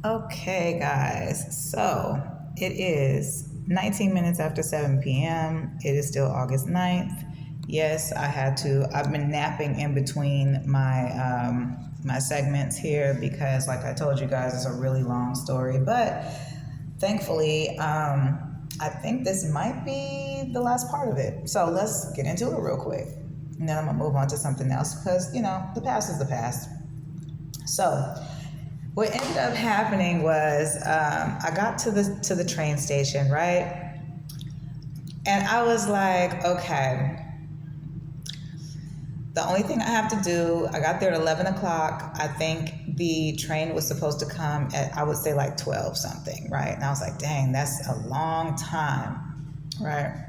Okay, guys, so it is 19 minutes after 7 p.m. It is still August 9th. Yes, I've been napping in between my segments here because, like I told you guys, it's a really long story. But thankfully, I think this might be the last part of it. So let's get into it real quick. And then I'm going to move on to something else because, the past is the past. So, what ended up happening was I got to the train station, right? And I was like, okay, the only thing I have to do, I got there at 11 o'clock. I think the train was supposed to come at, I would say, like 12 something, right? And I was like, dang, that's a long time, right?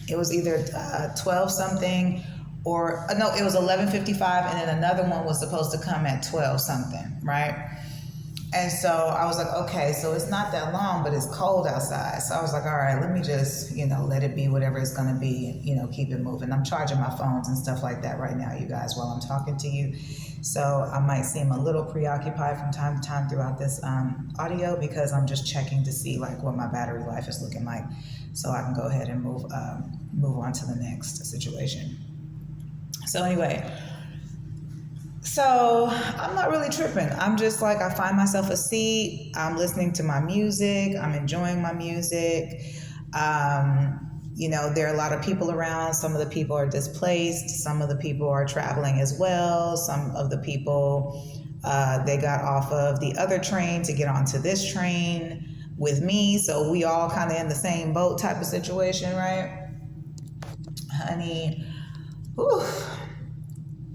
It was either 12 something or no, it was 11:55, and then another one was supposed to come at 12 something, right? And so I was like, okay, so it's not that long, but it's cold outside. So I was like, all right, let me just, let it be whatever it's going to be, keep it moving. I'm charging my phones and stuff like that right now, you guys, while I'm talking to you. So I might seem a little preoccupied from time to time throughout this audio because I'm just checking to see like what my battery life is looking like, so I can go ahead and move on to the next situation. So anyway, so I'm not really tripping. I'm just like, I find myself a seat. I'm listening to my music. I'm enjoying my music. There are a lot of people around. Some of the people are displaced. Some of the people are traveling as well. Some of the people, they got off of the other train to get onto this train with me. So we all kind of in the same boat type of situation, right? Honey, whew.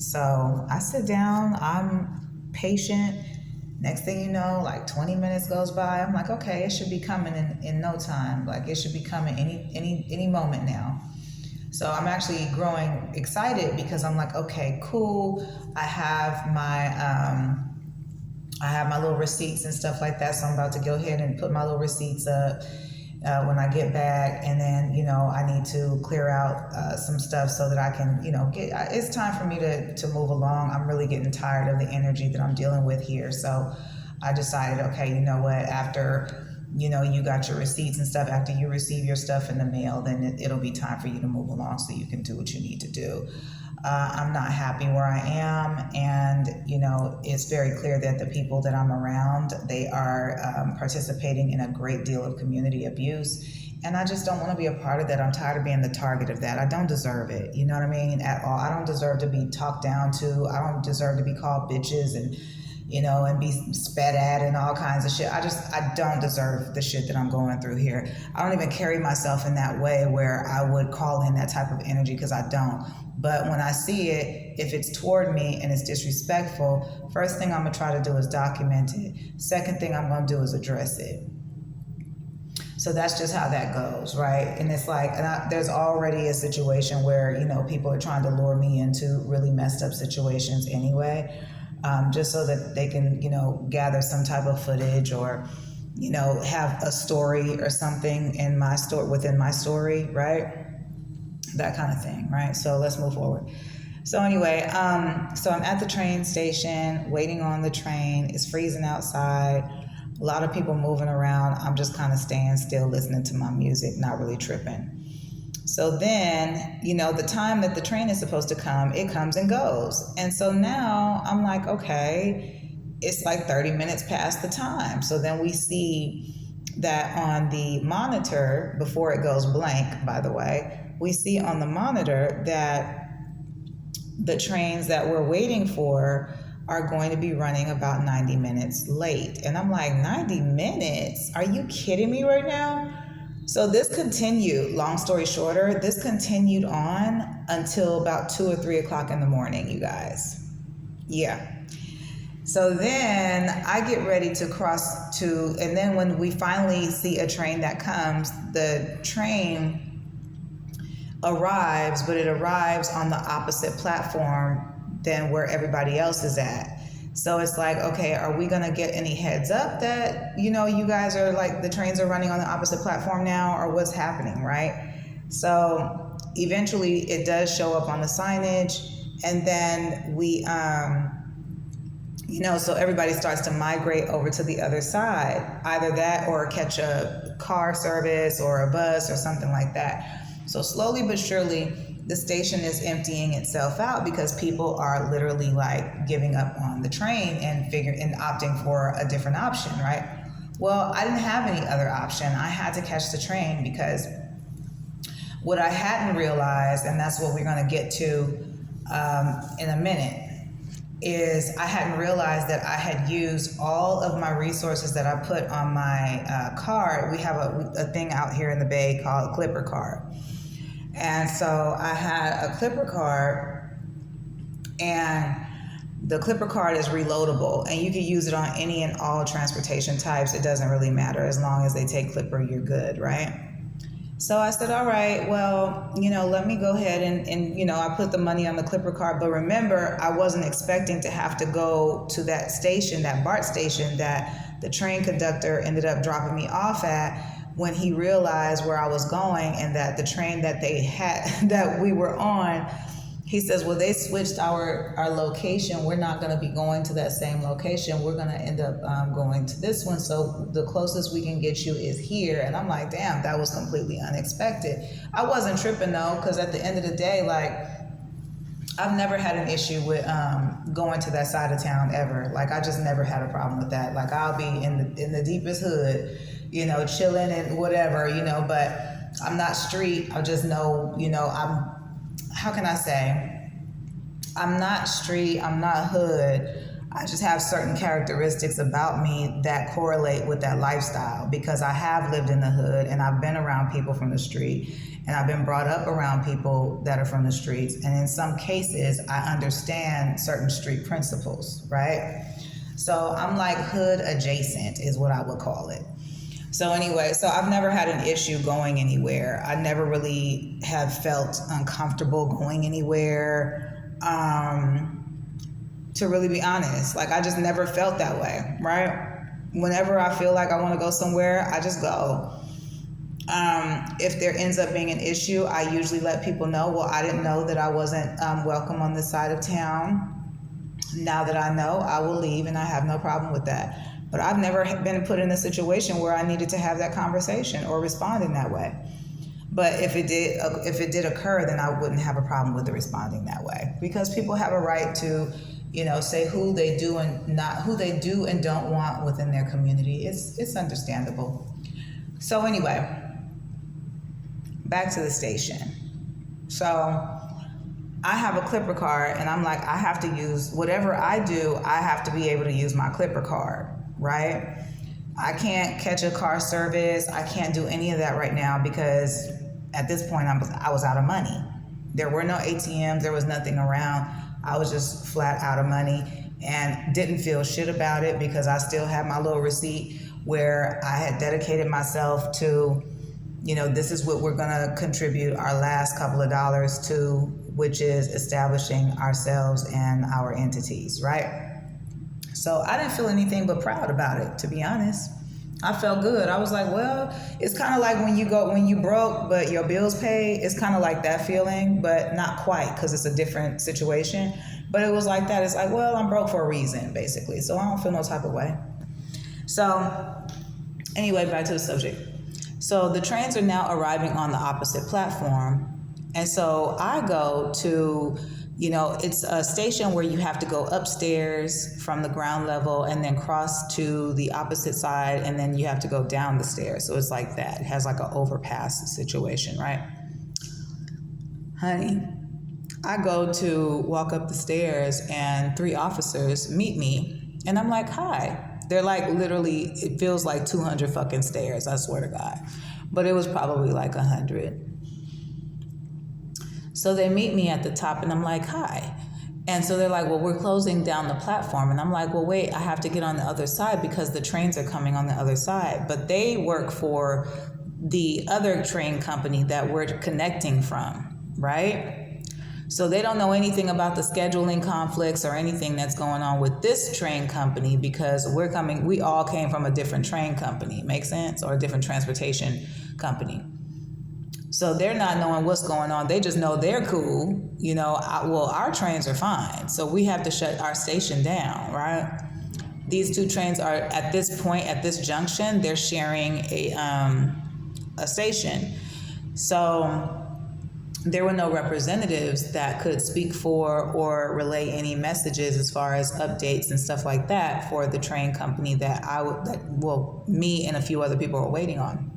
So I sit down, I'm patient. Next thing you know, like 20 minutes goes by. I'm like, okay, it should be coming in no time. Like it should be coming any moment now. So I'm actually growing excited because I'm like, okay, cool. I have my little receipts and stuff like that. So I'm about to go ahead and put my little receipts up when I get back, and then I need to clear out some stuff so that I can get. It's time for me to move along. I'm really getting tired of the energy that I'm dealing with here. So I decided, okay, you know what? After you got your receipts and stuff, after you receive your stuff in the mail, then it'll be time for you to move along so you can do what you need to do. I'm not happy where I am, and it's very clear that the people that I'm around, they are participating in a great deal of community abuse, and I just don't want to be a part of that. I'm tired of being the target of that. I don't deserve it, you know what I mean, at all. I don't deserve to be talked down to. I don't deserve to be called bitches and and be spat at and all kinds of shit. I don't deserve the shit that I'm going through here. I don't even carry myself in that way where I would call in that type of energy, because I don't. But when I see it, if it's toward me and it's disrespectful, first thing I'm gonna try to do is document it. Second thing I'm gonna do is address it. So that's just how that goes, right? And it's like, there's already a situation where, people are trying to lure me into really messed up situations anyway, just so that they can, gather some type of footage or, have a story or something in my story, within my story, right? That kind of thing, right? So let's move forward. So anyway, so I'm at the train station, waiting on the train. It's freezing outside. A lot of people moving around. I'm just kind of staying still, listening to my music, not really tripping. So then, the time that the train is supposed to come, it comes and goes. And so now I'm like, okay, it's like 30 minutes past the time. So then we see that on the monitor, before it goes blank, by the way, we see on the monitor that the trains that we're waiting for are going to be running about 90 minutes late. And I'm like, 90 minutes? Are you kidding me right now? So this continued, long story shorter, this continued on until about 2 or 3 o'clock in the morning, you guys. Yeah. So then I get ready to cross to, and then when we finally see a train that comes, the train arrives, but it arrives on the opposite platform than where everybody else is at. So it's like, okay, are we going to get any heads up that, you guys are like, the trains are running on the opposite platform now, or what's happening, right? So eventually it does show up on the signage, and then So everybody starts to migrate over to the other side, either that or catch a car service or a bus or something like that. So slowly but surely, the station is emptying itself out because people are literally like giving up on the train and opting for a different option, right? Well, I didn't have any other option. I had to catch the train because what I hadn't realized, and that's what we're going to get to in a minute, is I hadn't realized that I had used all of my resources that I put on my card. We have a thing out here in the Bay called a Clipper card. And so I had a Clipper card, and the Clipper card is reloadable, and you can use it on any and all transportation types. It doesn't really matter. As long as they take Clipper, you're good, right? So I said, all right, well, let me go ahead and I put the money on the Clipper card. But remember, I wasn't expecting to have to go to that station, that BART station that the train conductor ended up dropping me off at, when he realized where I was going and that the train that they had, that we were on, he says, well, they switched our location. We're not going to be going to that same location. We're going to end up going to this one. So the closest we can get you is here. And I'm like, damn, that was completely unexpected. I wasn't tripping though, because at the end of the day, like, I've never had an issue with going to that side of town ever. Like, I just never had a problem with that. Like, I'll be in the deepest hood, chilling and whatever, but I'm not street. I just know, how can I say? I'm not street, I'm not hood. I just have certain characteristics about me that correlate with that lifestyle, because I have lived in the hood and I've been around people from the street, and I've been brought up around people that are from the streets. And in some cases, I understand certain street principles, right? So I'm like hood adjacent is what I would call it. So anyway, so I've never had an issue going anywhere. I never really have felt uncomfortable going anywhere, to really be honest. Like, I just never felt that way, right? Whenever I feel like I want to go somewhere, I just go. If there ends up being an issue, I usually let people know, well, I didn't know that I wasn't welcome on this side of town. Now that I know, I will leave, and I have no problem with that. But I've never been put in a situation where I needed to have that conversation or respond in that way. But if it did occur, then I wouldn't have a problem with it responding that way, because people have a right to, say who they do and don't want within their community. It's understandable. So anyway, back to the station. So I have a Clipper card, and I'm like, I have to use whatever I do. I have to be able to use my Clipper card. Right? I can't catch a car service. I can't do any of that right now, because at this point I was out of money. There were no ATMs. There was nothing around. I was just flat out of money and didn't feel shit about it, because I still had my little receipt where I had dedicated myself to, this is what we're going to contribute our last couple of dollars to, which is establishing ourselves and our entities, right? So I didn't feel anything but proud about it, to be honest. I felt good. I was like, well, it's kind of like when you broke, but your bills paid. It's kind of like that feeling, but not quite, because it's a different situation. But it was like that. It's like, well, I'm broke for a reason, basically. So I don't feel no type of way. So anyway, back to the subject. So the trains are now arriving on the opposite platform. And so I go to, it's a station where you have to go upstairs from the ground level and then cross to the opposite side, and then you have to go down the stairs. So it's like that. It has like an overpass situation, right? Honey, I go to walk up the stairs, and 3 officers meet me, and I'm like, hi. They're like, literally, it feels like 200 fucking stairs, I swear to God. But it was probably like 100. So they meet me at the top, and I'm like, hi. And so they're like, well, we're closing down the platform. And I'm like, well, wait, I have to get on the other side because the trains are coming on the other side. But they work for the other train company that we're connecting from, right? So they don't know anything about the scheduling conflicts or anything that's going on with this train company, because we all came from a different train company, make sense? Or a different transportation company. So they're not knowing what's going on. They just know they're cool. Our trains are fine. So we have to shut our station down, right? These two trains are at this point, at this junction, they're sharing a station. So there were no representatives that could speak for or relay any messages as far as updates and stuff like that for the train company that me and a few other people were waiting on.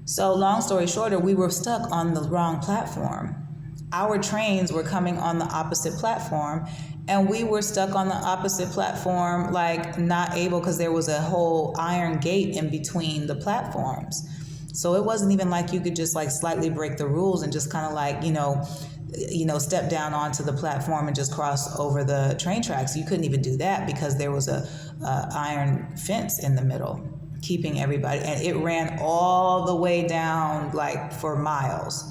So long story shorter, we were stuck on the wrong platform. Our trains were coming on the opposite platform, and we were stuck on the opposite platform, like not able, because there was a whole iron gate in between the platforms. So it wasn't even like you could just like slightly break the rules and just kind of like, step down onto the platform and just cross over the train tracks. You couldn't even do that because there was a iron fence in the middle, keeping everybody, and it ran all the way down like for miles.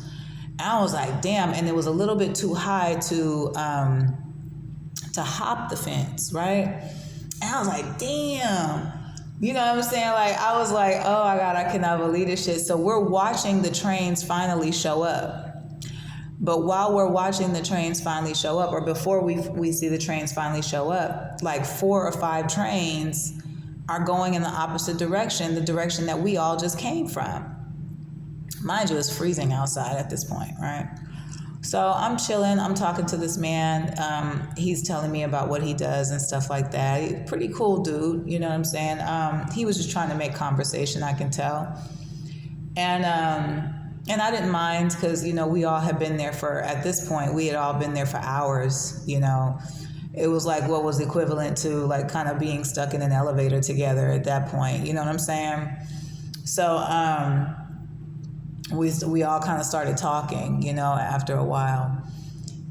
And I was like, damn, and it was a little bit too high to hop the fence, right? And I was like, damn. You know what I'm saying? Like, I was like, oh my God, I cannot believe this shit. So we're watching the trains finally show up. But while we're watching the trains finally show up, or before we see the trains finally show up, like 4 or 5 trains are going in the opposite direction, the direction that we all just came from. Mind you, it's freezing outside at this point, right? So I'm chilling, I'm talking to this man, he's telling me about what he does and stuff like that. He's a pretty cool dude, you know what I'm saying? He was just trying to make conversation, I can tell. And I didn't mind because, we all had been there at this point, we had all been there for hours, It was like what was equivalent to like kind of being stuck in an elevator together at that point, you know what I'm saying? So, we all kind of started talking, after a while.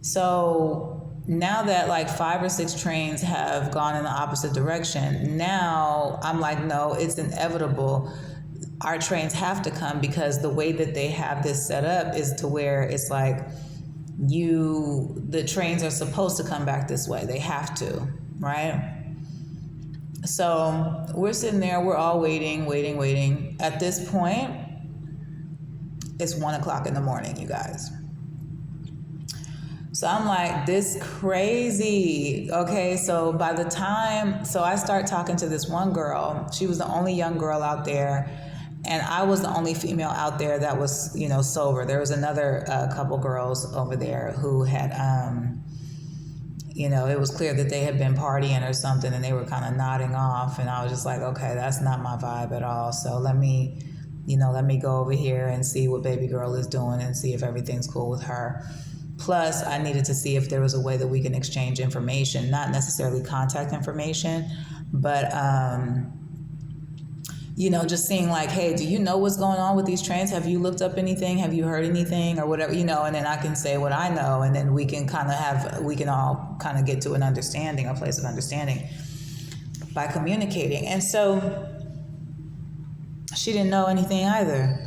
So now that like 5 or 6 trains have gone in the opposite direction, now I'm like, no, it's inevitable. Our trains have to come because the way that they have this set up is to where it's like the trains are supposed to come back this way. They have to, right? So we're sitting there, we're all waiting. At this point, it's 1:00 in the morning, you guys. So I'm like, this crazy. Okay, so by the time, I start talking to this one girl. She was the only young girl out there, and I was the only female out there that was, sober. There was another couple girls over there who had, it was clear that they had been partying or something, and they were kind of nodding off. And I was just like, okay, that's not my vibe at all. So let me go over here and see what baby girl is doing and see if everything's cool with her. Plus, I needed to see if there was a way that we can exchange information, not necessarily contact information, but, just seeing like, hey, do you know what's going on with these trains? Have you looked up anything? Have you heard anything or whatever, and then I can say what I know, and then we can all kind of get to a place of understanding by communicating. And so she didn't know anything either.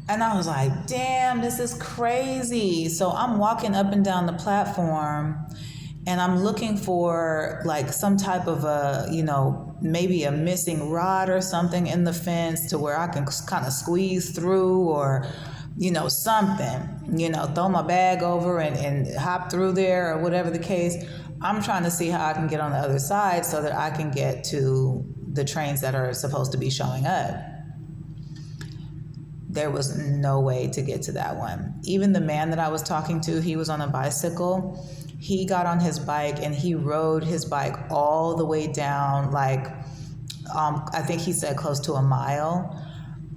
And I was like, damn, this is crazy. So I'm walking up and down the platform, and I'm looking for like some type of maybe a missing rod or something in the fence to where I can kind of squeeze through, or, something, throw my bag over and hop through there, or whatever the case. I'm trying to see how I can get on the other side so that I can get to the trains that are supposed to be showing up. There was no way to get to that one. Even the man that I was talking to, he was on a bicycle. He got on his bike and he rode his bike all the way down, like, I think he said close to a mile,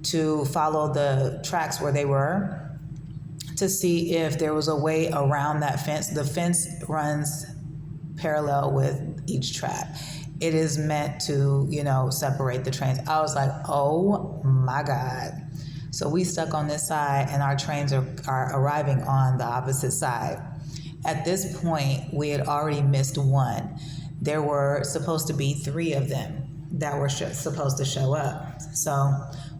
to follow the tracks where they were, to see if there was a way around that fence. The fence runs parallel with each track. It is meant to, separate the trains. I was like, oh my God. So we stuck on this side, and our trains are arriving on the opposite side. At this point, we had already missed one. There were supposed to be 3 of them that were supposed to show up. So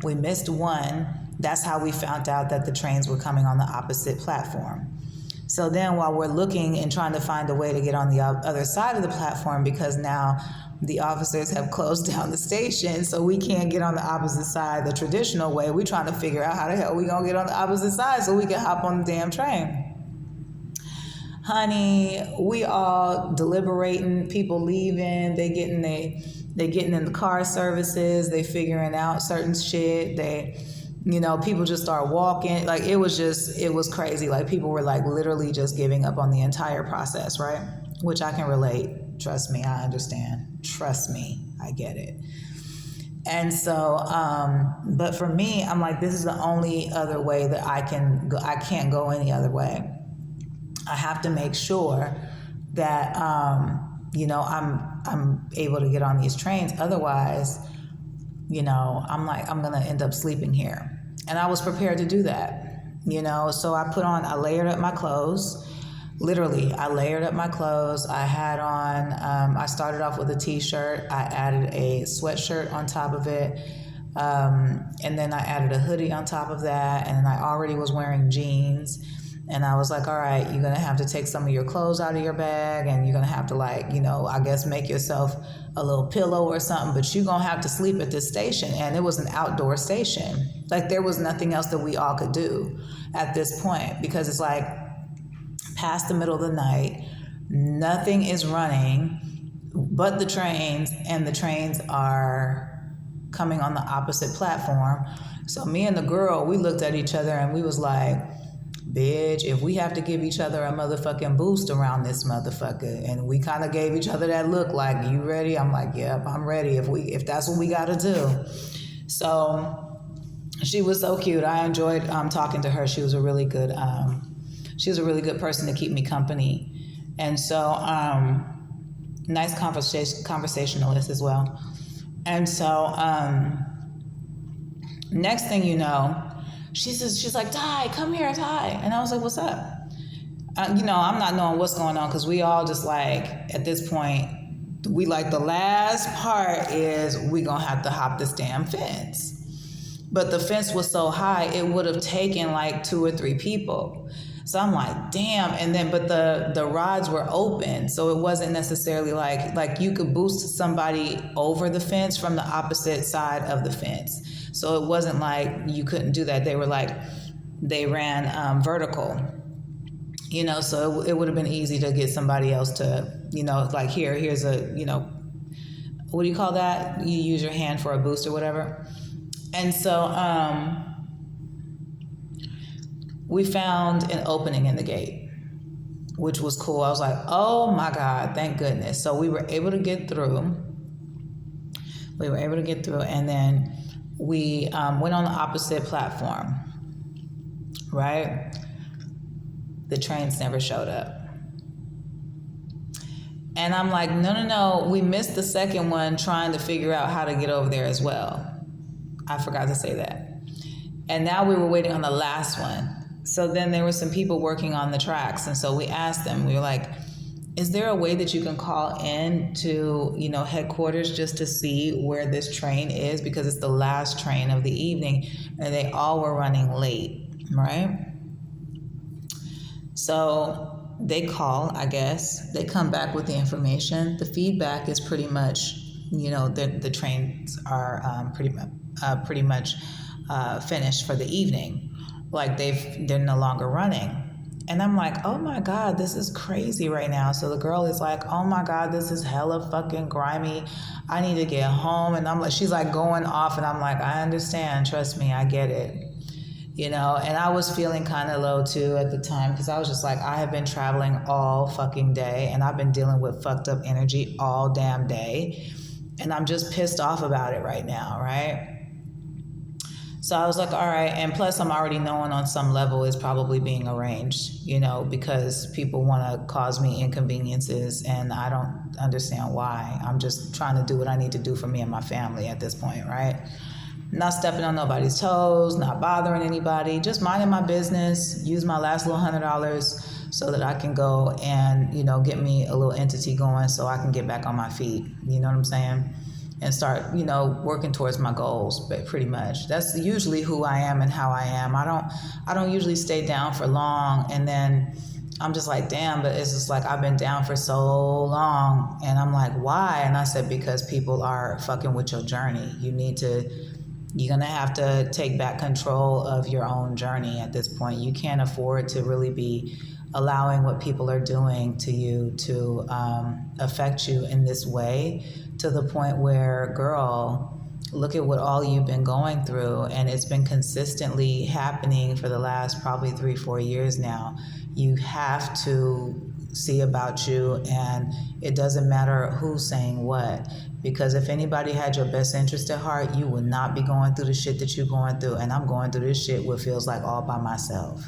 we missed one. That's how we found out that the trains were coming on the opposite platform. So then while we're looking and trying to find a way to get on the other side of the platform, because now the officers have closed down the station, so we can't get on the opposite side the traditional way. We're trying to figure out how the hell we gonna get on the opposite side so we can hop on the damn train. Honey, we all deliberating, people leaving, they They getting in the car services, they figuring out certain shit, they, you know, people just start walking. Like, it was crazy. Like, people were like literally just giving up on the entire process, right? Which I can relate. Trust me, I understand. Trust me, I get it. And so, but for me, I'm like, this is the only other way that I can't go any other way. I have to make sure that, you know, I'm able to get on these trains. Otherwise, you know, I'm going to end up sleeping here. And I was prepared to do that, you know. So I layered up my clothes. Literally, I layered up my clothes. I had on, I started off with a t-shirt. I added a sweatshirt on top of it. And then I added a hoodie on top of that. And then I already was wearing jeans. And I was like, all right, you're going to have to take some of your clothes out of your bag, and you're going to have to, like, you know, I guess make yourself a little pillow or something, but you're going to have to sleep at this station. And it was an outdoor station. Like, there was nothing else that we all could do at this point, because it's like past the middle of the night, nothing is running but the trains, and the trains are coming on the opposite platform. So me and the girl, we looked at each other and we was like, bitch, if we have to give each other a motherfucking boost around this motherfucker. And we kind of gave each other that look like, you ready? I'm like, yep, I'm ready if that's what we got to do. So she was so cute. I enjoyed talking to her. She was a really good person to keep me company. And so nice conversationalist as well. And so next thing you know, she's like, Ty, come here, Ty. And I was like, what's up? You know, I'm not knowing what's going on, because we all just like, at this point, we like, the last part is we gonna have to hop this damn fence. But the fence was so high, it would have taken like 2 or 3 people. So I'm like, damn. And then, but the rods were open. So it wasn't necessarily like you could boost somebody over the fence from the opposite side of the fence. So it wasn't like you couldn't do that. They ran vertical, you know, so it would have been easy to get somebody else to, you know, like here's a, you know, what do you call that? You use your hand for a boost or whatever. And so we found an opening in the gate, which was cool. I was like, oh my God, thank goodness. So we were able to get through. And then we went on the opposite platform, right? The trains never showed up. And I'm like, no, we missed the second one trying to figure out how to get over there as well. I forgot to say that. And now we were waiting on the last one. So then there were some people working on the tracks. And so we asked them, we were like, is there a way that you can call in to, you know, headquarters just to see where this train is? Because it's the last train of the evening and they all were running late, right? So they call, I guess. They come back with the information. The feedback is pretty much, you know, the trains are pretty much finished for the evening. Like they're no longer running. And I'm like, oh my God, this is crazy right now. So the girl is like, oh my God, this is hella fucking grimy. I need to get home. And I'm like, she's like going off, and I'm like, I understand. Trust me, I get it. You know, and I was feeling kind of low too at the time, because I was just like, I have been traveling all fucking day and I've been dealing with fucked up energy all damn day. And I'm just pissed off about it right now, right? So I was like, all right. And plus I'm already knowing on some level it's probably being arranged, you know, because people want to cause me inconveniences and I don't understand why. I'm just trying to do what I need to do for me and my family at this point, right? Not stepping on nobody's toes, not bothering anybody, just minding my business, use my last little $100 so that I can go and, you know, get me a little entity going so I can get back on my feet. You know what I'm saying? And start, you know, working towards my goals, but pretty much. That's usually who I am and how I am. I don't usually stay down for long, and then I'm just like, damn, but it's just like I've been down for so long. And I'm like, why? And I said, because people are fucking with your journey. You're gonna have to take back control of your own journey at this point. You can't afford to really be allowing what people are doing to you to affect you in this way, to the point where, girl, look at what all you've been going through, and it's been consistently happening for the last probably 3-4 years now. You have to see about you, and it doesn't matter who's saying what, because if anybody had your best interest at heart, you would not be going through the shit that you're going through. And I'm going through this shit what feels like all by myself.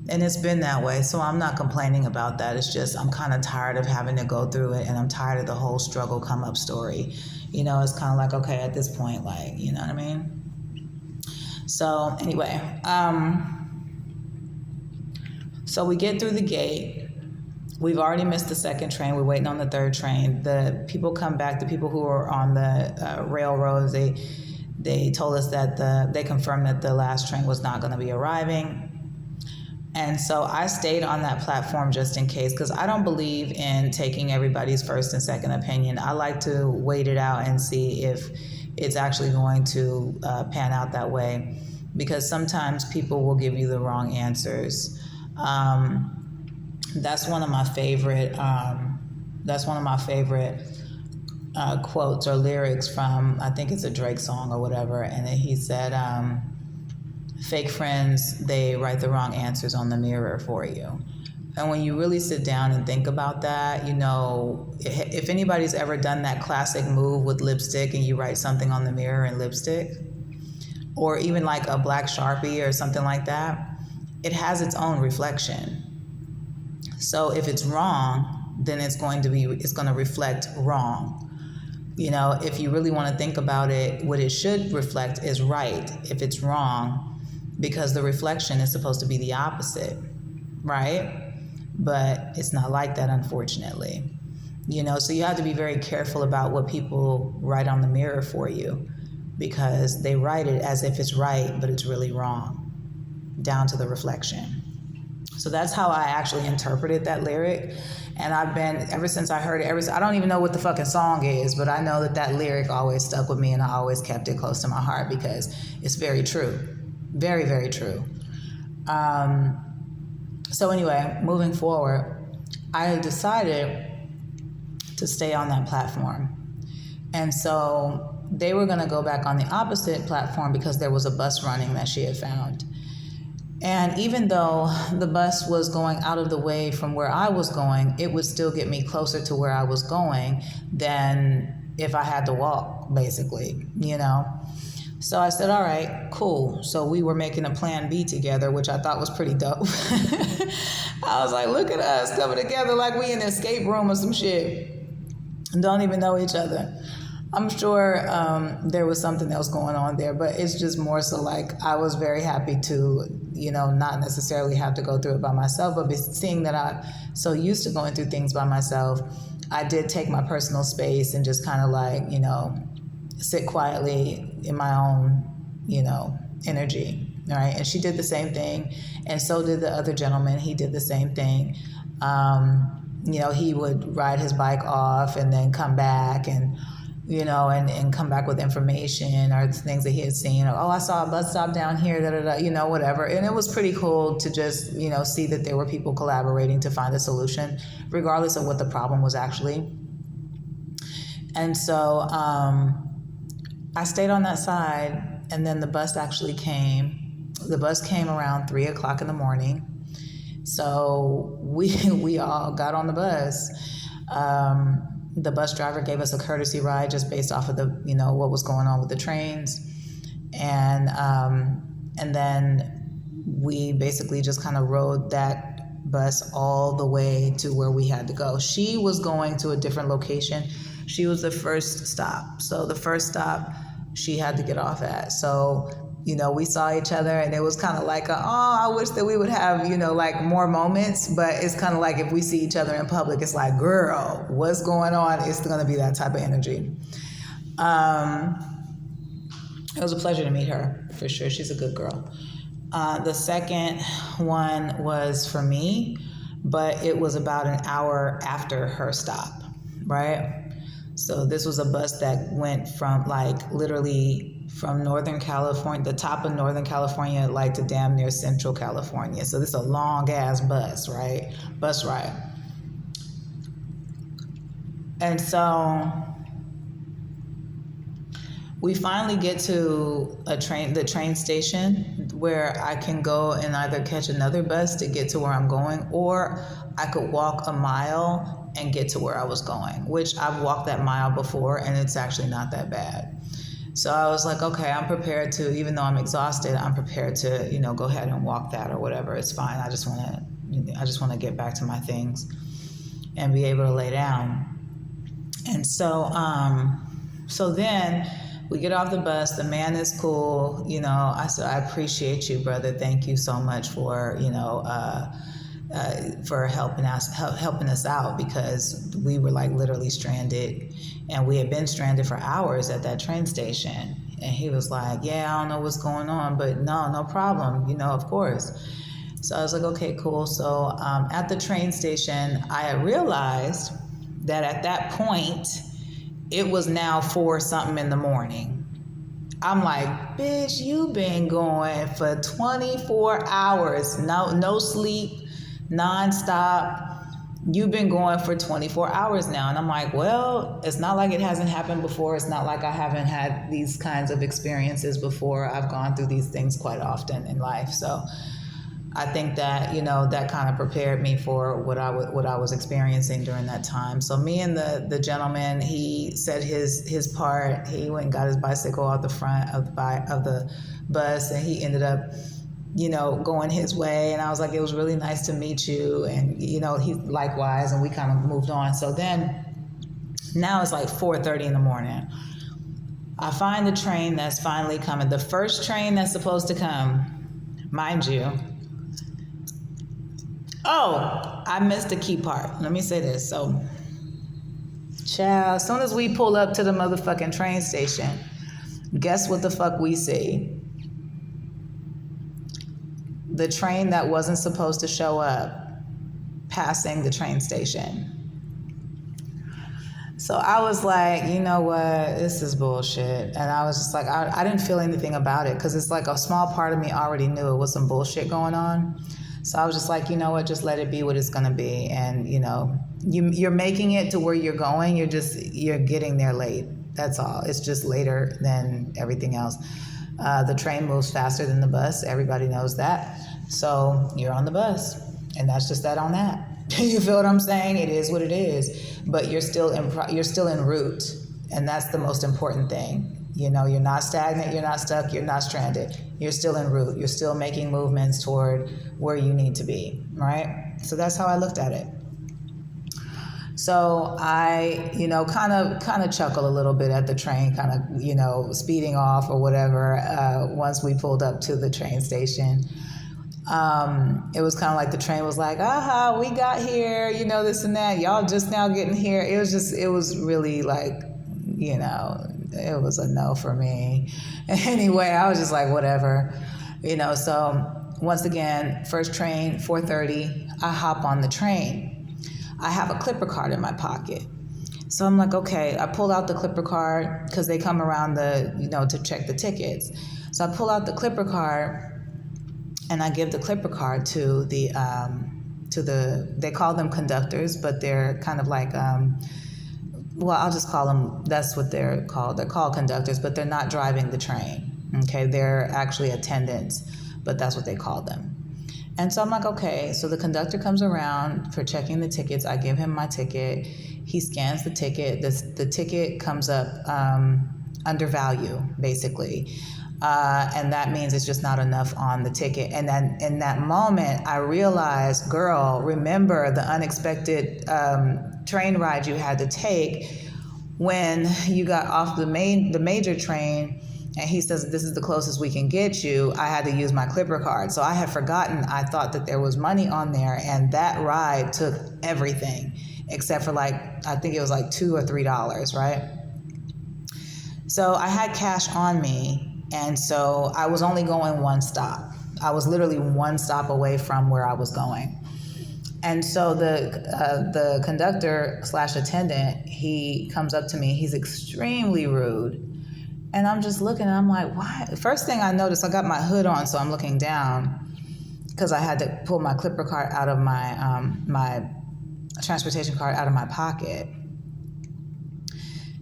And it's been that way, so I'm not complaining about that. It's just I'm kind of tired of having to go through it, and I'm tired of the whole struggle come up story. You know, it's kind of like, okay, at this point, like, you know what I mean? So anyway, so we get through the gate. We've already missed the second train. We're waiting on the third train. The people come back, the people who are on the railroads, they told us that they confirmed that the last train was not going to be arriving. And so I stayed on that platform just in case, because I don't believe in taking everybody's first and second opinion. I like to wait it out and see if it's actually going to pan out that way, because sometimes people will give you the wrong answers. That's one of my favorite. Quotes or lyrics from, I think it's a Drake song or whatever, and he said, fake friends, they write the wrong answers on the mirror for you. And when you really sit down and think about that, you know, if anybody's ever done that classic move with lipstick and you write something on the mirror in lipstick, or even like a black Sharpie or something like that, it has its own reflection. So if it's wrong, then it's going to reflect wrong. You know, if you really want to think about it, what it should reflect is right if it's wrong, because the reflection is supposed to be the opposite, right? But it's not like that, unfortunately. You know, so you have to be very careful about what people write on the mirror for you, because they write it as if it's right, but it's really wrong, down to the reflection. So that's how I actually interpreted that lyric. And I've been, ever since I heard it, I don't even know what the fucking song is, but I know that lyric always stuck with me, and I always kept it close to my heart because it's very true. Very, very true. So anyway, moving forward, I decided to stay on that platform. And so they were going to go back on the opposite platform because there was a bus running that she had found. And even though the bus was going out of the way from where I was going, it would still get me closer to where I was going than if I had to walk, basically, you know? So I said, all right, cool. So we were making a plan B together, which I thought was pretty dope. I was like, look at us coming together like we in an escape room or some shit and don't even know each other. I'm sure there was something else going on there, but it's just more so like I was very happy to, you know, not necessarily have to go through it by myself, but seeing that I'm so used to going through things by myself, I did take my personal space and just kind of like, you know, sit quietly in my own, you know, energy, all right? And she did the same thing, and so did the other gentleman. He did the same thing. You know, he would ride his bike off and then come back and, you know, and come back with information or things that he had seen. Or, oh, I saw a bus stop down here, you know, whatever. And it was pretty cool to just, you know, see that there were people collaborating to find a solution, regardless of what the problem was actually. And so I stayed on that side, and then the bus actually came. The bus came around 3:00 in the morning. So we all got on the bus. The bus driver gave us a courtesy ride just based off of the, you know, what was going on with the trains. And then we basically just kind of rode that bus all the way to where we had to go. She was going to a different location. She was the first stop. So the first stop she had to get off at. So, you know, we saw each other, and it was kind of like, I wish that we would have, you know, like more moments, but it's kind of like if we see each other in public, it's like, girl, what's going on? It's going to be that type of energy. It was a pleasure to meet her, for sure. She's a good girl. The second one was for me, but it was about an hour after her stop, right? So this was a bus that went from like literally from Northern California, the top of Northern California, like to damn near Central California. So this is a long ass bus, right? Bus ride. And so we finally get to the train station where I can go and either catch another bus to get to where I'm going, or I could walk a mile and get to where I was going, which I've walked that mile before and it's actually not that bad. So I was like, okay, I'm prepared to, even though I'm exhausted, I'm prepared to, go ahead and walk that or whatever. It's fine. I just want to get back to my things and be able to lay down. And so, so then we get off the bus. The man is cool. I said, I appreciate you, brother. Thank you so much for, for helping us out, because we were like literally stranded, and we had been stranded for hours at that train station. And he was like, yeah, I don't know what's going on, but no problem, of course. So I was like, okay, cool. So at the train station, I had realized that at that point, it was now 4 something in the morning. I'm like, bitch, you've been going for 24 hours, no sleep, nonstop. You've been going for 24 hours now. And I'm like, well, it's not like it hasn't happened before. It's not like I haven't had these kinds of experiences before. I've gone through these things quite often in life. So I think that, that kind of prepared me for what I was experiencing during that time. So me and the gentleman, he said his part. He went and got his bicycle out the front of the bus, and he ended up going his way. And I was like, it was really nice to meet you. And, he likewise, and we kind of moved on. So then now it's like 4:30 in the morning. I find the train that's finally coming. The first train that's supposed to come, mind you. Oh, I missed the key part. Let me say this. So, child, as soon as we pull up to the motherfucking train station, guess what the fuck we see? The train that wasn't supposed to show up passing the train station. So I was like, you know what, this is bullshit. And I was just like, I didn't feel anything about it, because it's like a small part of me already knew it was some bullshit going on. So I was just like, you know what, just let it be what it's going to be. And, you're making it to where you're going. You're getting there late. That's all. It's just later than everything else. The train moves faster than the bus. Everybody knows that. So you're on the bus, and that's just that on that. You feel what I'm saying? It is what it is. But you're still en route, and that's the most important thing. You're not stagnant, you're not stuck, you're not stranded. You're still en route. You're still making movements toward where you need to be, right? So that's how I looked at it. So I, kind of chuckle a little bit at the train, kind of, speeding off or whatever. Once we pulled up to the train station, it was kind of like the train was like, aha, we got here, this and that. Y'all just now getting here. It was really like, it was a no for me. Anyway, I was just like, whatever, so once again, first train, 4:30, I hop on the train. I have a Clipper card in my pocket. So I'm like, okay, I pull out the Clipper card because they come around to check the tickets. So I pull out the Clipper card and I give the Clipper card to they call them conductors, but they're kind of like, well, I'll just call them, that's what they're called. They're called conductors, but they're not driving the train. Okay, they're actually attendants, but that's what they call them. And so I'm like, okay, so the conductor comes around for checking the tickets. I give him my ticket. He scans the ticket. The ticket comes up under value, basically. And that means it's just not enough on the ticket. And then in that moment, I realized, girl, remember the unexpected train ride you had to take when you got off the major train. And he says, this is the closest we can get you. I had to use my Clipper card. So I had forgotten. I thought that there was money on there. And that ride took everything except for I think it was like $2 or $3, right? So I had cash on me. And so I was only going one stop. I was literally one stop away from where I was going. And so the conductor / attendant, he comes up to me. He's extremely rude. And I'm just looking, and I'm like, why? First thing I noticed, I got my hood on, so I'm looking down because I had to pull my Clipper card out of my transportation card out of my pocket.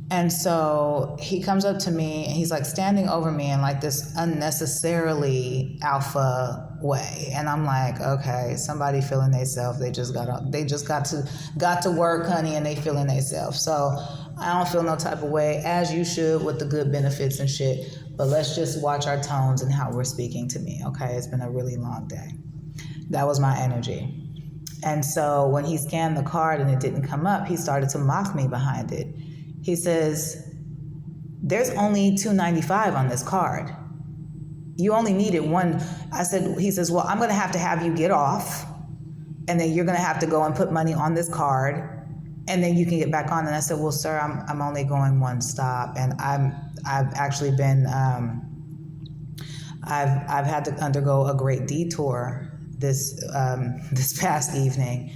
And so he comes up to me and he's like standing over me in like this unnecessarily alpha way. And I'm like, okay, somebody feeling theyself. They just got to work, honey, and they feeling themselves. So I don't feel no type of way, as you should, with the good benefits and shit. But let's just watch our tones and how we're speaking to me, okay? It's been a really long day. That was my energy. And so when he scanned the card and it didn't come up, he started to mock me behind it. He says, there's only $2.95 on this card. You only needed one. He says, well, I'm going to have you get off, and then you're going to have to go and put money on this card, and then you can get back on. And I said, well, sir, I'm only going one stop, and I've actually been, I've had to undergo a great detour this past evening,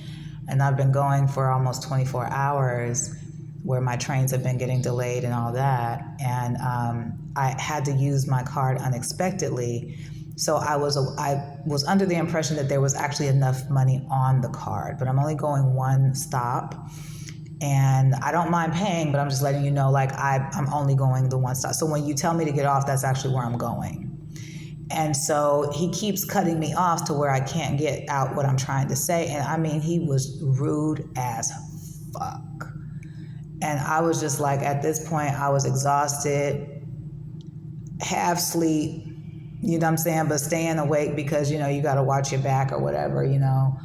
and I've been going for almost 24 hours. Where my trains have been getting delayed and all that. And I had to use my card unexpectedly. So I was under the impression that there was actually enough money on the card, but I'm only going one stop. And I don't mind paying, but I'm just letting you know, like, I'm only going the one stop. So when you tell me to get off, that's actually where I'm going. And so he keeps cutting me off to where I can't get out what I'm trying to say. And I mean, he was rude as fuck. And I was just like, at this point, I was exhausted, half sleep, you know what I'm saying, but staying awake because, you know, you got to watch your back or whatever, you know,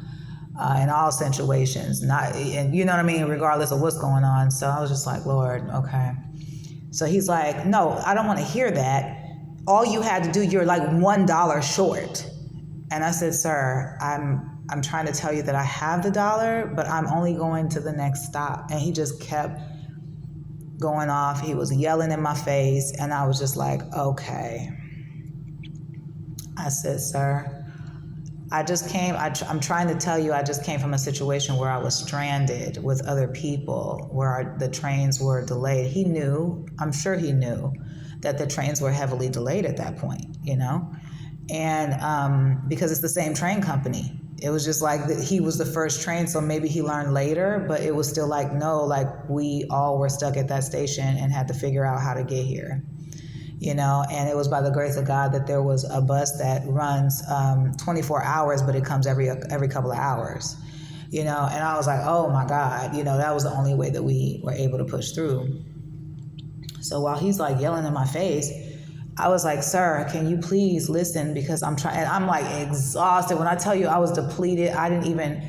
in all situations, and you know what I mean, regardless of what's going on. So I was just like, Lord, okay. So he's like, no, I don't want to hear that. All you had to do, you're like $1 short. And I said, sir, I'm trying to tell you that I have the dollar, but I'm only going to the next stop. And he just kept going off. He was yelling in my face, and I was just like, okay. I said, sir, I'm trying to tell you, I just came from a situation where I was stranded with other people, where the trains were delayed. He knew, I'm sure he knew, that the trains were heavily delayed at that point, you know? And because it's the same train company. It was just like he was the first train, so maybe he learned later, but it was still like, no, like we all were stuck at that station and had to figure out how to get here, you know? And it was by the grace of God that there was a bus that runs 24 hours, but it comes every couple of hours, you know? And I was like, oh my God, you know, that was the only way that we were able to push through. So while he's like yelling in my face, I was like, sir, can you please listen? Because I'm like exhausted. When I tell you I was depleted, I didn't even,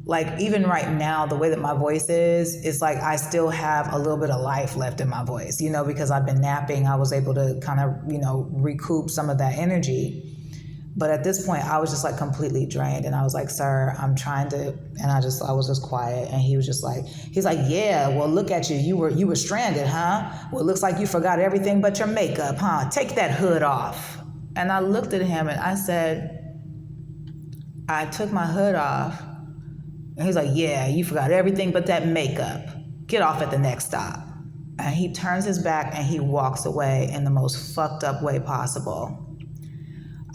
like, even right now, the way that my voice is, it's like I still have a little bit of life left in my voice, you know, because I've been napping. I was able to kind of, you know, recoup some of that energy. But at this point, I was just like completely drained. And I was like, sir, I'm trying to, and I was just quiet. And he was just like, he's like, yeah, well, look at you. You were stranded, huh? Well, it looks like you forgot everything but your makeup, huh? Take that hood off. And I looked at him and I said, I took my hood off. And he's like, yeah, you forgot everything but that makeup. Get off at the next stop. And he turns his back and he walks away in the most fucked up way possible.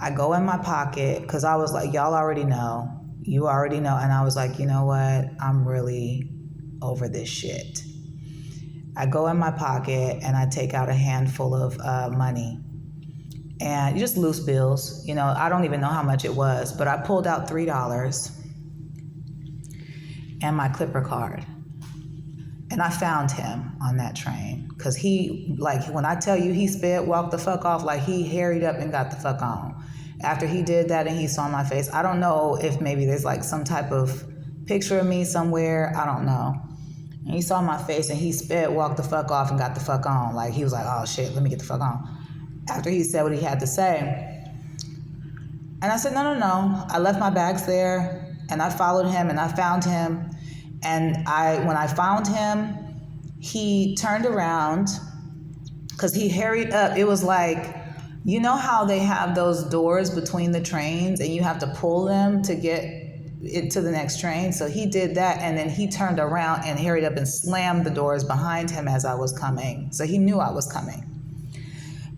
I go in my pocket because I was like, y'all already know. You already know. And I was like, you know what? I'm really over this shit. I go in my pocket and I take out a handful of money. And just loose bills. You know, I don't even know how much it was. But I pulled out $3 and my Clipper card. And I found him on that train. Because he, like, when I tell you he sped, walked the fuck off, like he harried up and got the fuck on. After he did that and he saw my face, I don't know if maybe there's like some type of picture of me somewhere. I don't know. And he saw my face and he sped, walked the fuck off and got the fuck on. Like he was like, oh shit, let me get the fuck on. After he said what he had to say. And I said, no. I left my bags there and I followed him and I found him. And when I found him, he turned around because he hurried up. It was like, you know how they have those doors between the trains and you have to pull them to get it to the next train? So he did that, and then he turned around and hurried up and slammed the doors behind him as I was coming. So he knew I was coming.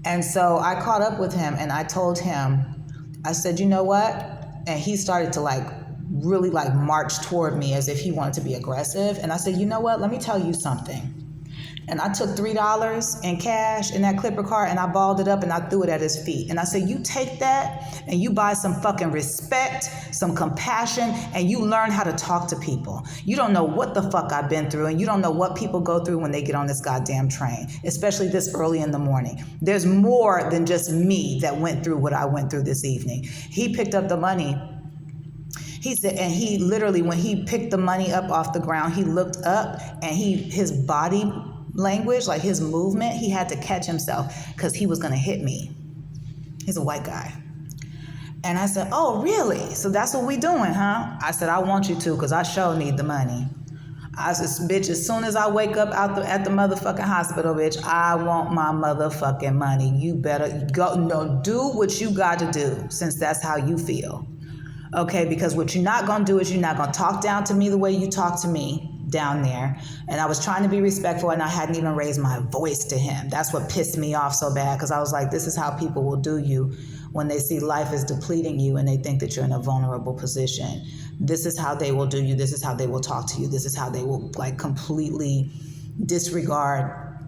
And so I caught up with him and I told him, I said, you know what? And he started to like really like march toward me as if he wanted to be aggressive. And I said, you know what? Let me tell you something. And I took $3 in cash in that Clipper card and I balled it up and I threw it at his feet. And I said, you take that and you buy some fucking respect, some compassion, and you learn how to talk to people. You don't know what the fuck I've been through and you don't know what people go through when they get on this goddamn train, especially this early in the morning. There's more than just me that went through what I went through this evening. He picked up the money. He said, and he literally, when he picked the money up off the ground, he looked up and his body language, like his movement, he had to catch himself because he was going to hit me. He's a white guy. And I said, oh, really? So that's what we doing, huh? I said, I want you to because I sure need the money. I said, bitch, as soon as I wake up at the motherfucking hospital, bitch, I want my motherfucking money. You better go, no, do what you got to do since that's how you feel. Okay, because what you're not going to do is you're not going to talk down to me the way you talk to me down there. And I was trying to be respectful and I hadn't even raised my voice to him. That's what pissed me off so bad because I was like, this is how people will do you when they see life is depleting you and they think that you're in a vulnerable position. This is how they will do you. This is how they will talk to you. This is how they will like completely disregard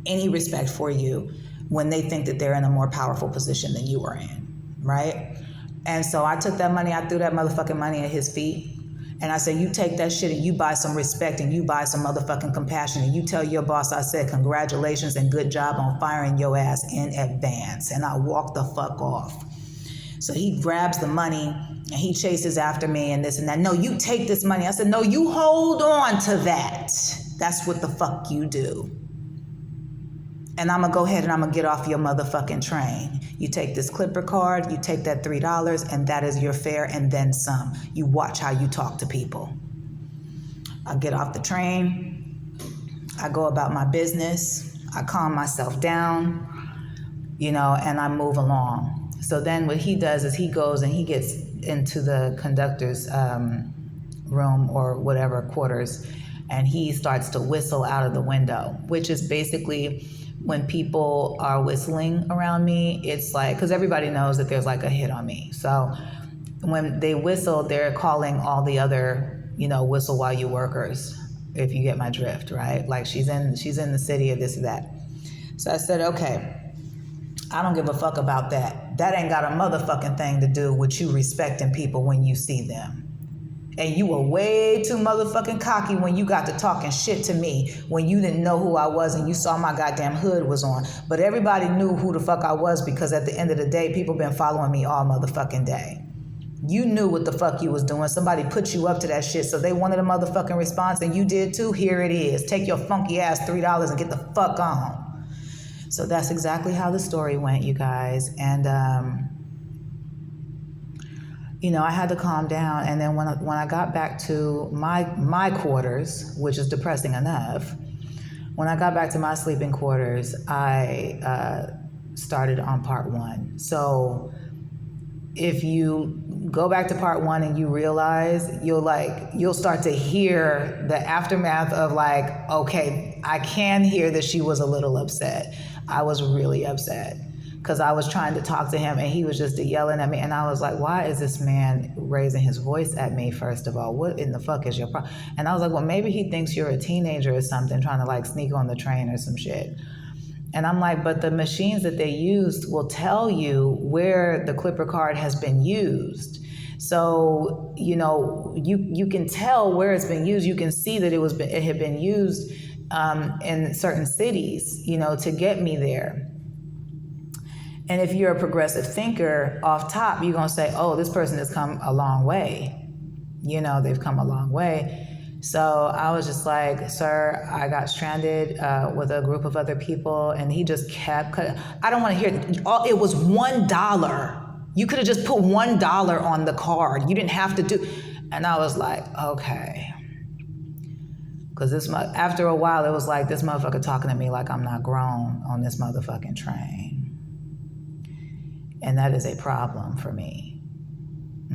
any respect for you when they think that they're in a more powerful position than you are in, right? And so I took that money, I threw that motherfucking money at his feet. And I said, you take that shit and you buy some respect and you buy some motherfucking compassion and you tell your boss I said congratulations and good job on firing your ass in advance. And I walked the fuck off. So he grabs the money and he chases after me and this and that. No, you take this money. I said, no, you hold on to that. That's what the fuck you do. And I'm going to go ahead and I'm going to get off your motherfucking train. You take this Clipper card, you take that $3, and that is your fare and then some. You watch how you talk to people. I get off the train. I go about my business. I calm myself down, and I move along. So then what he does is he goes and he gets into the conductor's room or whatever quarters, and he starts to whistle out of the window, which is basically when people are whistling around me, it's like, because everybody knows that there's like a hit on me. So when they whistle, they're calling all the other, whistle while you workers, if you get my drift, right? Like she's in the city or this or that. So I said, okay, I don't give a fuck about that. That ain't got a motherfucking thing to do with you respecting people when you see them. And you were way too motherfucking cocky when you got to talking shit to me when you didn't know who I was and you saw my goddamn hood was on. But everybody knew who the fuck I was because at the end of the day, people been following me all motherfucking day. You knew what the fuck you was doing. Somebody put you up to that shit, so they wanted a motherfucking response and you did too. Here it is. Take your funky ass $3 and get the fuck on. So that's exactly how the story went, you guys. And, I had to calm down. And then when I got back to my quarters, which is depressing enough, when I got back to my sleeping quarters, I started on part 1. So if you go back to part 1 and you realize, you'll start to hear the aftermath of like, okay, I can hear that she was a little upset. I was really upset. Because I was trying to talk to him and he was just yelling at me. And I was like, why is this man raising his voice at me, first of all? What in the fuck is your problem? And I was like, well, maybe he thinks you're a teenager or something, trying to like sneak on the train or some shit. And I'm like, but the machines that they used will tell you where the Clipper card has been used. So, you can tell where it's been used. You can see that it had been used in certain cities, to get me there. And if you're a progressive thinker, off top, you're going to say, oh, this person has come a long way. They've come a long way. So I was just like, sir, I got stranded with a group of other people. And he just kept cutting. I don't want to hear it. It was $1. You could have just put $1 on the card. You didn't have to do. And I was like, okay. Because after a while, it was like this motherfucker talking to me like I'm not grown on this motherfucking train. And that is a problem for me,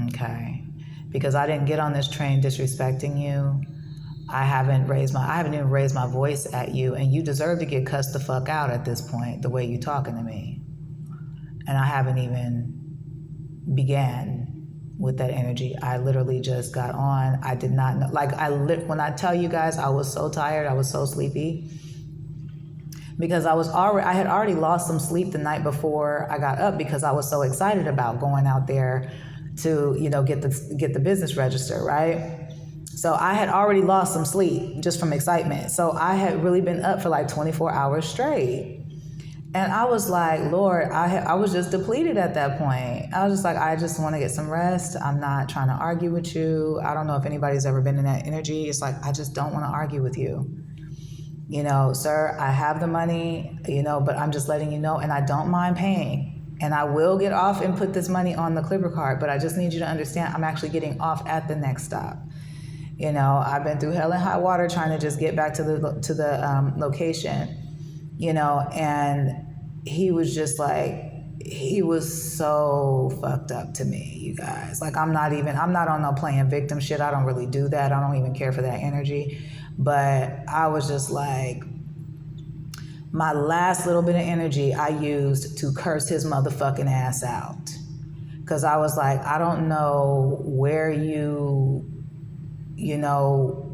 okay? Because I didn't get on this train disrespecting you. I haven't even raised my voice at you, and you deserve to get cussed the fuck out at this point, the way you talking to me. And I haven't even began with that energy. I literally just got on. I did not know, when I tell you guys, I was so tired, I was so sleepy, because I had already lost some sleep the night before I got up, because I was so excited about going out there to, get the business register, right? So I had already lost some sleep just from excitement. So I had really been up for like 24 hours straight. And I was like, Lord, I was just depleted at that point. I was just like, I just want to get some rest. I'm not trying to argue with you. I don't know if anybody's ever been in that energy. It's like, I just don't want to argue with you. Sir, I have the money, but I'm just letting you know, and I don't mind paying. And I will get off and put this money on the Clipper card, but I just need you to understand I'm actually getting off at the next stop. I've been through hell and high water trying to just get back to the location, and he was just like, he was so fucked up to me, you guys. Like, I'm not on no playing victim shit. I don't really do that. I don't even care for that energy. But I was just like, my last little bit of energy I used to curse his motherfucking ass out. Because I was like, I don't know where you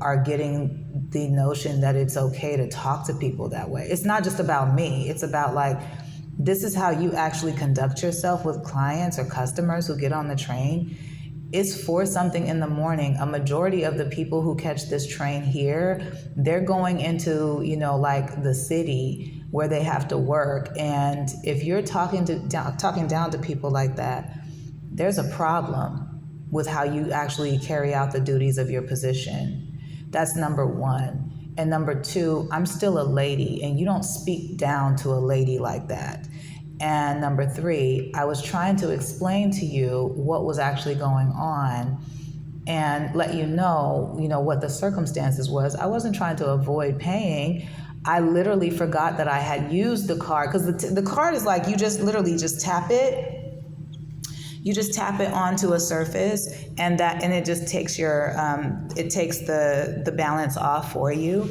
are getting the notion that it's okay to talk to people that way. It's not just about me. It's about like, this is how you actually conduct yourself with clients or customers who get on the train. It's 4 something in the morning. A majority of the people who catch this train here, they're going into, like the city where they have to work. And if you're talking down to people like that, there's a problem with how you actually carry out the duties of your position. That's number 1. And number 2, I'm still a lady, and you don't speak down to a lady like that. And number 3, I was trying to explain to you what was actually going on and let you know, what the circumstances was. I wasn't trying to avoid paying. I literally forgot that I had used the card, because the card is like, you just literally just tap it. You just tap it onto a surface, and it just takes the balance off for you.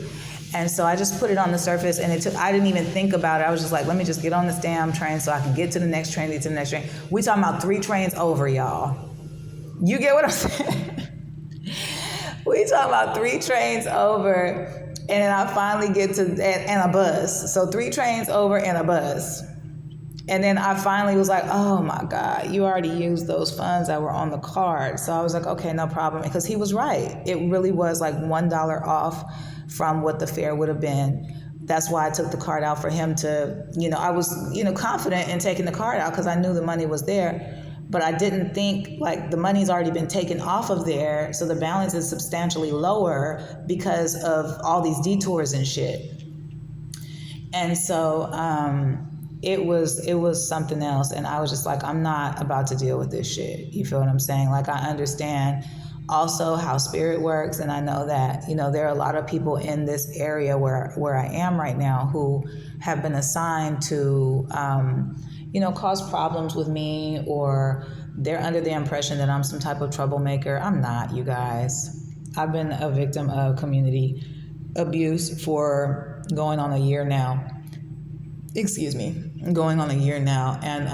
And so I just put it on the surface, and I didn't even think about it. I was just like, let me just get on this damn train so I can get to the next train, We talking about 3 trains over, y'all. You get what I'm saying? We talking about 3 trains over, and then I finally get to, and a bus. So 3 trains over and a bus. And then I finally was like, oh my God, you already used those funds that were on the card. So I was like, okay, no problem. Because he was right. It really was like $1 off from what the fare would have been. That's why I took the card out for him to, I was, confident in taking the card out because I knew the money was there. But I didn't think, like, the money's already been taken off of there. So the balance is substantially lower because of all these detours and shit. And so, it was something else. And I was just like, I'm not about to deal with this shit. You feel what I'm saying? Like, I understand also how spirit works. And I know that, there are a lot of people in this area where I am right now who have been assigned to, cause problems with me, or they're under the impression that I'm some type of troublemaker. I'm not, you guys. I've been a victim of community abuse for going on a year now. Going on a year now. And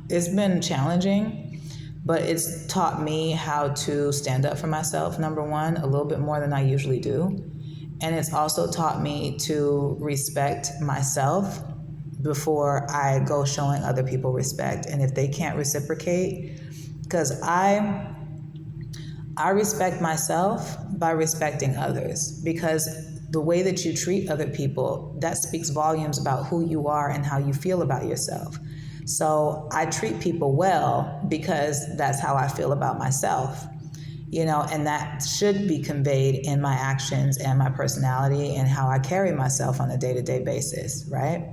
it's been challenging, but it's taught me how to stand up for myself, number 1, a little bit more than I usually do. And it's also taught me to respect myself before I go showing other people respect. And if they can't reciprocate, because I respect myself by respecting others, because the way that you treat other people, that speaks volumes about who you are and how you feel about yourself. So I treat people well because that's how I feel about myself, and that should be conveyed in my actions and my personality and how I carry myself on a day-to-day basis, right?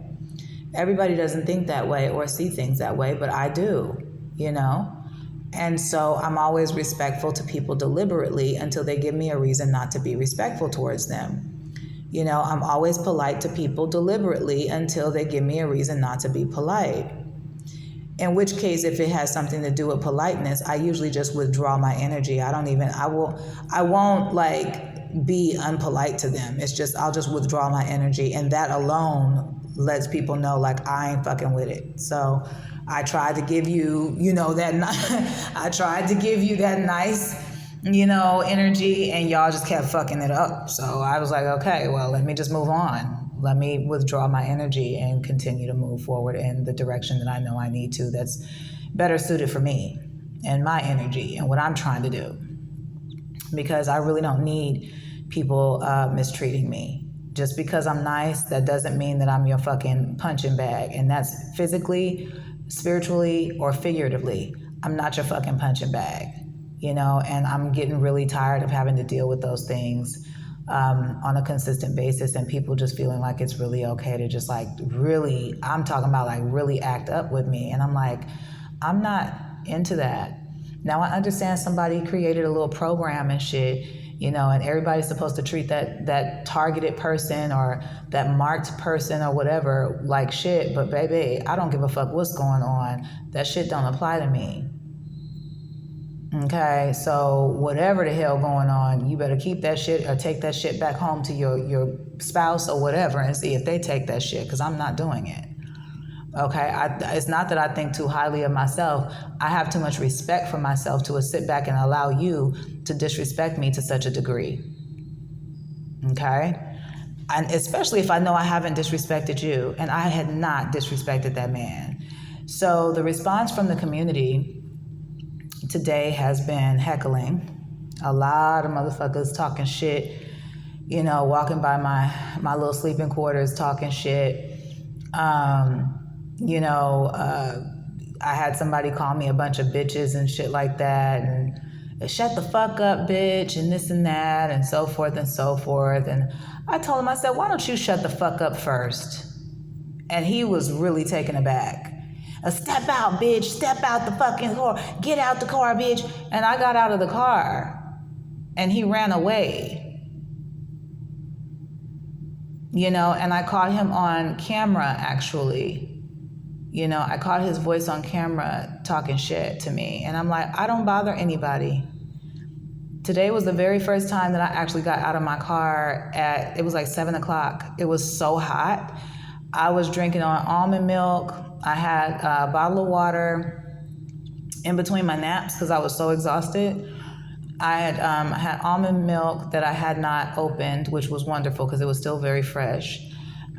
Everybody doesn't think that way or see things that way, but I do, And so I'm always respectful to people deliberately until they give me a reason not to be respectful towards them. I'm always polite to people deliberately until they give me a reason not to be polite. In which case, if it has something to do with politeness, I usually just withdraw my energy. I won't like be unpolite to them. It's just, I'll just withdraw my energy. And that alone lets people know, like, I ain't fucking with it. So I tried to give you, I tried to give you that nice, energy, and y'all just kept fucking it up. So I was like, okay, well, let me just move on. Let me withdraw my energy and continue to move forward in the direction that I know I need to, that's better suited for me and my energy and what I'm trying to do. Because I really don't need people mistreating me. Just because I'm nice, that doesn't mean that I'm your fucking punching bag. And that's physically, spiritually, or figuratively. I'm not your fucking punching bag, and I'm getting really tired of having to deal with those things on a consistent basis, and people just feeling like it's really okay to just like really, I'm talking about like really act up with me. And I'm like, I'm not into that. Now I understand somebody created a little program and shit, and everybody's supposed to treat that targeted person or that marked person or whatever like shit. But baby, I don't give a fuck what's going on. That shit don't apply to me. Okay, so whatever the hell going on, you better keep that shit or take that shit back home to your spouse or whatever and see if they take that shit, because I'm not doing it. Okay, it's not that I think too highly of myself. I have too much respect for myself to sit back and allow you to disrespect me to such a degree. Okay? And especially if I know I haven't disrespected you, and I had not disrespected that man. So the response from the community today has been heckling. A lot of motherfuckers talking shit, walking by my little sleeping quarters talking shit. I had somebody call me a bunch of bitches and shit like that, and shut the fuck up, bitch, and this and that, and so forth and so forth. And I told him, I said, why don't you shut the fuck up first? And he was really taken aback. Step out, bitch, step out the fucking car, get out the car, bitch. And I got out of the car, and he ran away. And I caught him on camera, actually. I caught his voice on camera talking shit to me. And I'm like, I don't bother anybody. Today was the very first time that I actually got out of my car it was like 7 o'clock. It was so hot. I was drinking on almond milk. I had a bottle of water in between my naps because I was so exhausted. I had almond milk that I had not opened, which was wonderful because it was still very fresh.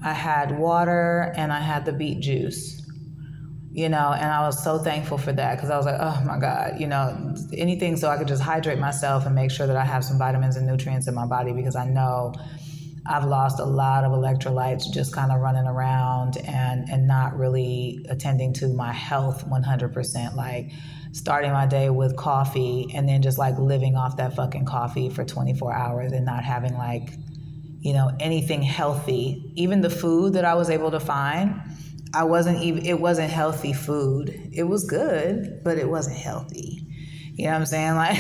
I had water and I had the beet juice, and I was so thankful for that because I was like, oh my God, anything so I could just hydrate myself and make sure that I have some vitamins and nutrients in my body, because I know I've lost a lot of electrolytes just kind of running around and not really attending to my health 100%, like starting my day with coffee and then just like living off that fucking coffee for 24 hours and not having like, anything healthy. Even the food that I was able to find, it wasn't healthy food. It was good, but it wasn't healthy. You know what I'm saying? Like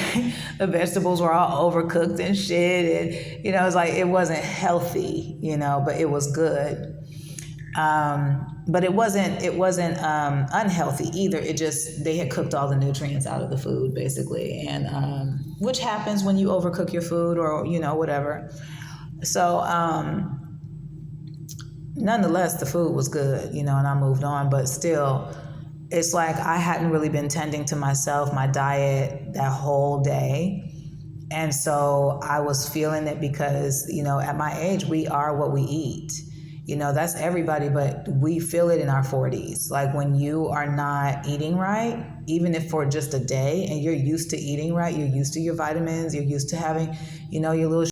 the vegetables were all overcooked and shit. And, it's like, it wasn't healthy, but it was good. But it wasn't unhealthy either. It just, they had cooked all the nutrients out of the food basically. And, which happens when you overcook your food or, whatever. So, nonetheless, the food was good, and I moved on, but still, it's like I hadn't really been tending to myself, my diet, that whole day. And so I was feeling it because, at my age, we are what we eat. That's everybody, but we feel it in our 40s. Like when you are not eating right, even if for just a day, and you're used to eating right, you're used to your vitamins, you're used to having, your little